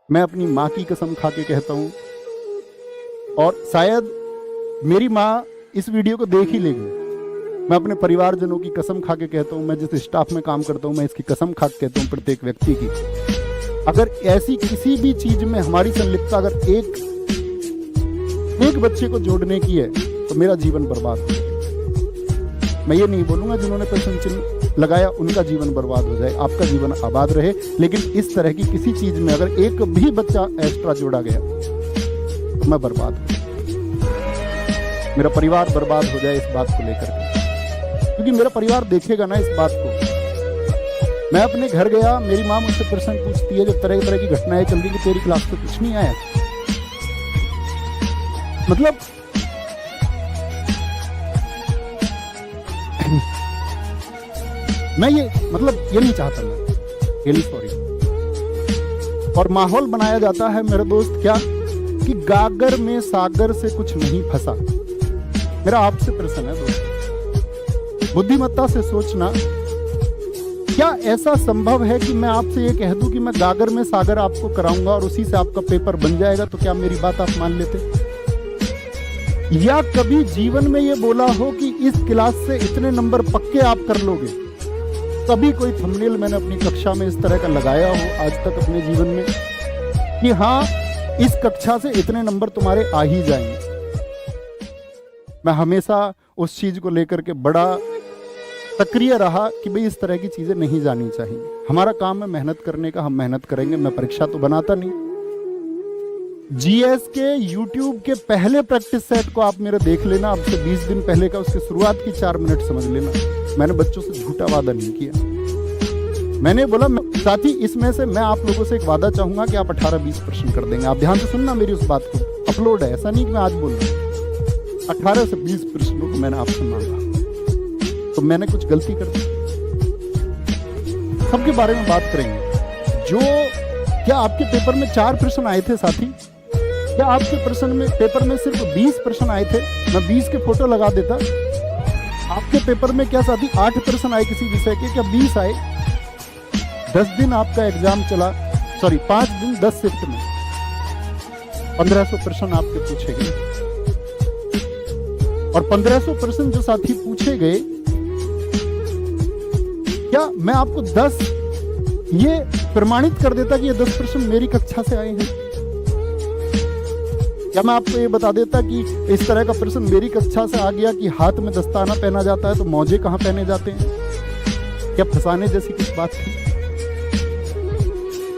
मैं अपनी माँ की कसम खा के कहता हूँ, और शायद मेरी माँ इस वीडियो को देख ही लेगी। मैं अपने परिवारजनों की कसम खा के कहता हूँ, मैं जिस स्टाफ में काम करता हूँ, मैं इसकी कसम खा के कहता हूँ प्रत्येक व्यक्ति की, अगर ऐसी किसी भी चीज में हमारी संलिप्तता अगर एक बच्चे को जोड़ने की है तो मेरा जीवन बर्बाद हो जाए। मैं ये नहीं बोलूंगा जिन्होंने प्रश्न चिन्ह लगाया उनका जीवन बर्बाद हो जाए, आपका जीवन आबाद रहे, लेकिन इस तरह की किसी चीज में अगर एक भी बच्चा एक्स्ट्रा जोड़ा गया तो मैं बर्बाद हो जाए, मेरा परिवार बर्बाद हो जाए इस बात को लेकर के, क्योंकि मेरा परिवार देखेगा ना इस बात को। मैं अपने घर गया, मेरी माँ मुझसे प्रश्न पूछती है जब तरह तरह की घटनाएं चल रही कि तेरी क्लास पे कुछ नहीं आया। मतलब मैं ये नहीं चाहता, मैं रियली सॉरी। और माहौल बनाया जाता है मेरे दोस्त क्या कि गागर में सागर से कुछ नहीं फंसा। मेरा आपसे प्रश्न है दोस्त, बुद्धिमत्ता से सोचना, क्या ऐसा संभव है कि मैं आपसे ये कह दूं कि मैं गागर में सागर आपको कराऊंगा और उसी से आपका पेपर बन जाएगा, तो क्या मेरी बात आप मान लेते? या कभी जीवन में ये बोला हो कि इस क्लास से इतने नंबर पक्के आप कर लोगे? तभी कोई थंबनेल मैंने अपनी कक्षा में इस तरह का लगाया हो आज तक अपने जीवन में कि हाँ इस कक्षा से इतने नंबर तुम्हारे आ ही जाएंगे। मैं हमेशा उस चीज को लेकर के बड़ा सक्रिय रहा कि भाई इस तरह की चीजें नहीं जानी चाहिए। हमारा काम है मेहनत करने का, हम मेहनत करेंगे। मैं परीक्षा तो बनाता नहीं। जीएस के यूट्यूब के पहले प्रैक्टिस सेट को आप मेरे देख लेना, अब से 20 दिन पहले का, उसकी शुरुआत की 4 मिनट समझ लेना। मैंने बच्चों से झूठा वादा नहीं किया। मैंने बोला साथी इसमें से मैं आप लोगों से एक वादा चाहूंगा कि आप 18-20 प्रश्न कर देंगे। आप ध्यान से सुनना मेरी उस बात को, अपलोड है, ऐसा नहीं कि मैं आज बोल रहा हूँ। 18 से 20 प्रश्नों को मैंने आपसे मांगा, तो मैंने कुछ गलती कर दी? सबके बारे में बात करेंगे। जो क्या आपके पेपर में 4 प्रश्न आए थे साथी? क्या आपके प्रश्न में पेपर में सिर्फ 20 प्रश्न आए थे? मैं 20 के फोटो लगा देता। आपके पेपर में क्या साथी 8 प्रश्न आए किसी विषय के? क्या 20 आए? 10 दिन आपका एग्जाम चला, सॉरी 5 दिन 10 शिफ्ट में 1500 प्रश्न आपके पूछे गए। और 1500 प्रश्न जो साथी पूछे गए, क्या मैं आपको 10 ये प्रमाणित कर देता कि ये 10 प्रश्न मेरी कक्षा से आए हैं? क्या मैं आपको ये बता देता कि इस तरह का प्रश्न मेरी कक्षा से आ गया कि हाथ में दस्ताना पहना जाता है तो मौजे कहां पहने जाते हैं? क्या फंसाने जैसी कुछ बात थी?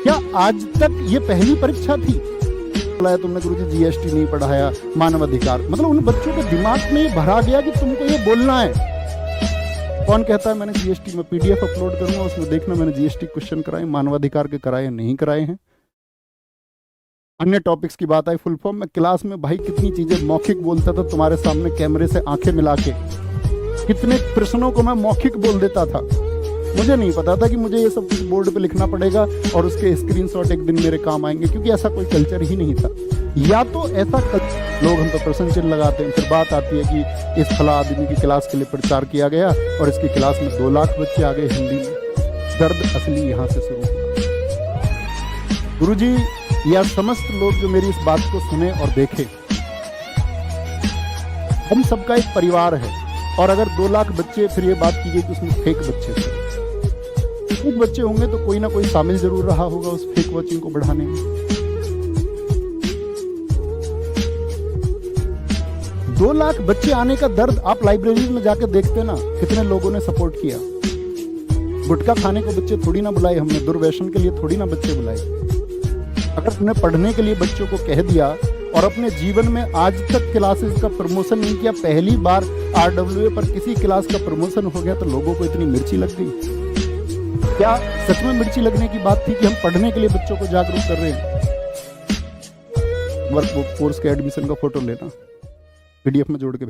क्या आज तक ये पहली परीक्षा थी? बोला तुमने गुरुजी जीएसटी नहीं पढ़ाया, मानव अधिकार, मतलब उन बच्चों के दिमाग में भरा गया कि तुमको ये बोलना है। कौन कहता है मैंने जीएसटी में पीडीएफ अपलोड करूंगा, उसमें देखना मैंने जीएसटी क्वेश्चन कराए, मानवाधिकार के कराए नहीं कराए हैं। अन्य टॉपिक्स की बात आई फुल फॉर्म में क्लास में भाई कितनी चीजें मौखिक बोलता था तुम्हारे सामने कैमरे से आंखें मिला के, कितने प्रश्नों को मैं मौखिक बोल देता था। मुझे नहीं पता था कि मुझे ये सब कुछ बोर्ड पे लिखना पड़ेगा और उसके स्क्रीनशॉट एक दिन मेरे काम आएंगे, क्योंकि ऐसा कोई कल्चर ही नहीं था। या तो ऐसा लोग हम तो प्रश्न चिन्ह लगाते हैं, फिर बात आती है कि इस फला आदमी की क्लास के लिए प्रचार किया गया और इसकी क्लास में 2 लाख बच्चे आ गए हिंदी में। दर्द असली यहाँ से शुरू हुआ। गुरुजी या समस्त लोग जो मेरी इस बात को सुने और देखें, हम सबका एक परिवार है, और अगर 2 लाख बच्चे, फिर ये बात की गई कि उसमें फेक बच्चे थे, फेक बच्चे होंगे तो कोई ना कोई शामिल जरूर रहा होगा उस फेक वॉचिंग को बढ़ाने में। 2 लाख बच्चे आने का दर्द आप लाइब्रेरी में जाकर देखते ना, कितने लोगों ने सपोर्ट किया। गुटखा खाने को बच्चे थोड़ी ना बुलाए हमने, दुर्व्यसन के लिए थोड़ी ना बच्चे बुलाए। अगर तुमने पढ़ने के लिए बच्चों को कह दिया और अपने जीवन में आज तक क्लासेस का प्रमोशन नहीं किया, पहली बार आरडब्ल्यूए पर किसी क्लास का प्रमोशन हो गया, तो लोगों को इतनी मिर्ची लग गई। क्या सच में मिर्ची लगने की बात थी कि हम पढ़ने के लिए बच्चों को जागरूक कर रहे हैं? वर्क कोर्स के एडमिशन का फोटो लेना, पीडीएफ में जोड़ के